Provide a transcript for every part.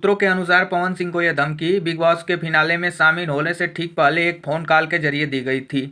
सूत्रों के अनुसार पवन सिंह को यह धमकी बिग बॉस के फिनाले में शामिल होने से ठीक पहले एक फोन कॉल के जरिए दी गई थी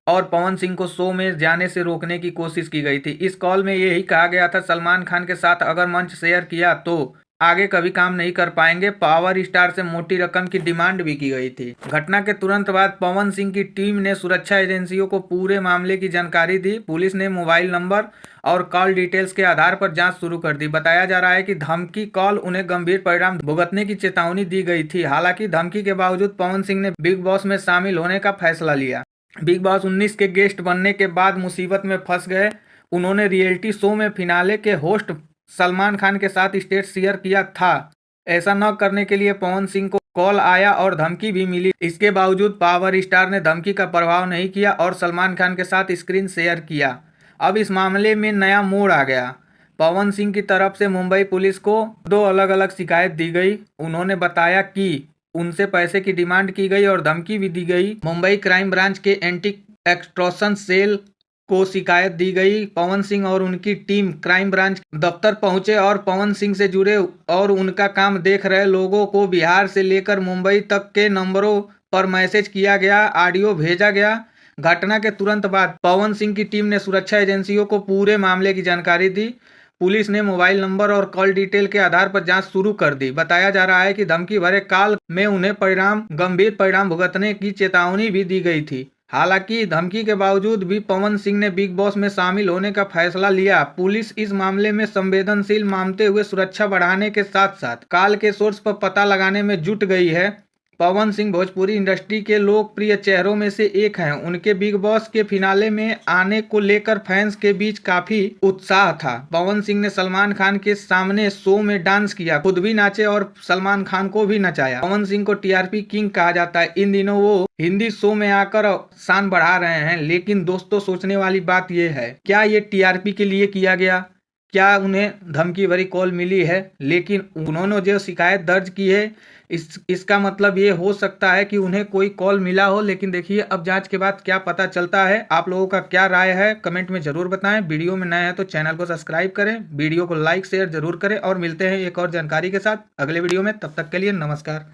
और पवन सिंह को शो में जाने से रोकने की कोशिश की गई थी। इस कॉल में यही कहा गया था सलमान खान के साथ अगर मंच शेयर किया तो आगे कभी काम नहीं कर पाएंगे। पावर स्टार से मोटी रकम की डिमांड भी की गई थी। घटना के तुरंत बाद पवन सिंह की टीम ने सुरक्षा एजेंसियों को पूरे मामले की जानकारी दी। पुलिस ने मोबाइल नंबर और कॉल डिटेल्स के आधार पर जांच शुरू कर दी। बताया जा रहा है कि धमकी कॉल उन्हें गंभीर परिणाम भुगतने की चेतावनी दी गई थी। हालांकि धमकी के बावजूद पवन सिंह ने बिग बॉस में शामिल होने का फैसला लिया। बिग बॉस 19 के गेस्ट बनने के बाद मुसीबत में फंस गए। उन्होंने रियलिटी शो में फिनाले के होस्ट सलमान खान के साथ स्टेज शेयर किया था। ऐसा न करने के लिए पवन सिंह को कॉल आया और धमकी भी मिली। इसके बावजूद पावर स्टार ने धमकी का प्रभाव नहीं किया और सलमान खान के साथ स्क्रीन शेयर किया। अब इस मामले में नया मोड़ आ गया। पवन सिंह की तरफ से मुंबई पुलिस को 2 अलग अलग शिकायत दी गई। उन्होंने बताया कि उनसे पैसे की डिमांड की गई और धमकी भी दी गई। मुंबई क्राइम ब्रांच के एंटी एक्सटॉर्शन सेल को शिकायत दी गई। पवन सिंह और उनकी टीम क्राइम ब्रांच दफ्तर पहुंचे और पवन सिंह से जुड़े और उनका काम देख रहे लोगों को बिहार से लेकर मुंबई तक के नंबरों पर मैसेज किया गया, ऑडियो भेजा गया। घटना के तुरंत बाद पवन सिंह की टीम ने सुरक्षा एजेंसियों को पूरे मामले की जानकारी दी। पुलिस ने मोबाइल नंबर और कॉल डिटेल के आधार पर जांच शुरू कर दी। बताया जा रहा है कि धमकी भरे कॉल में उन्हें गंभीर परिणाम भुगतने की चेतावनी भी दी गई थी। हालांकि धमकी के बावजूद भी पवन सिंह ने बिग बॉस में शामिल होने का फैसला लिया। पुलिस इस मामले में संवेदनशील मानते हुए सुरक्षा बढ़ाने के साथ साथ कॉल के सोर्स पर पता लगाने में जुट गई है। पवन सिंह भोजपुरी इंडस्ट्री के लोकप्रिय चेहरों में से एक हैं। उनके बिग बॉस के फिनाले में आने को लेकर फैंस के बीच काफी उत्साह था। पवन सिंह ने सलमान खान के सामने शो में डांस किया, खुद भी नाचे और सलमान खान को भी नचाया। पवन सिंह को टीआरपी किंग कहा जाता है। इन दिनों वो हिंदी शो में आकर शान बढ़ा रहे हैं। लेकिन दोस्तों, सोचने वाली बात यह है, क्या ये टीआरपी के लिए किया गया? क्या उन्हें धमकी भरी कॉल मिली है? लेकिन उन्होंने जो शिकायत दर्ज की है, इसका मतलब ये हो सकता है कि उन्हें कोई कॉल मिला हो। लेकिन देखिए, अब जांच के बाद क्या पता चलता है। आप लोगों का क्या राय है कमेंट में जरूर बताएं। वीडियो में नए हैं तो चैनल को सब्सक्राइब करें, वीडियो को लाइक शेयर जरूर करें और मिलते हैं एक और जानकारी के साथ अगले वीडियो में। तब तक के लिए नमस्कार।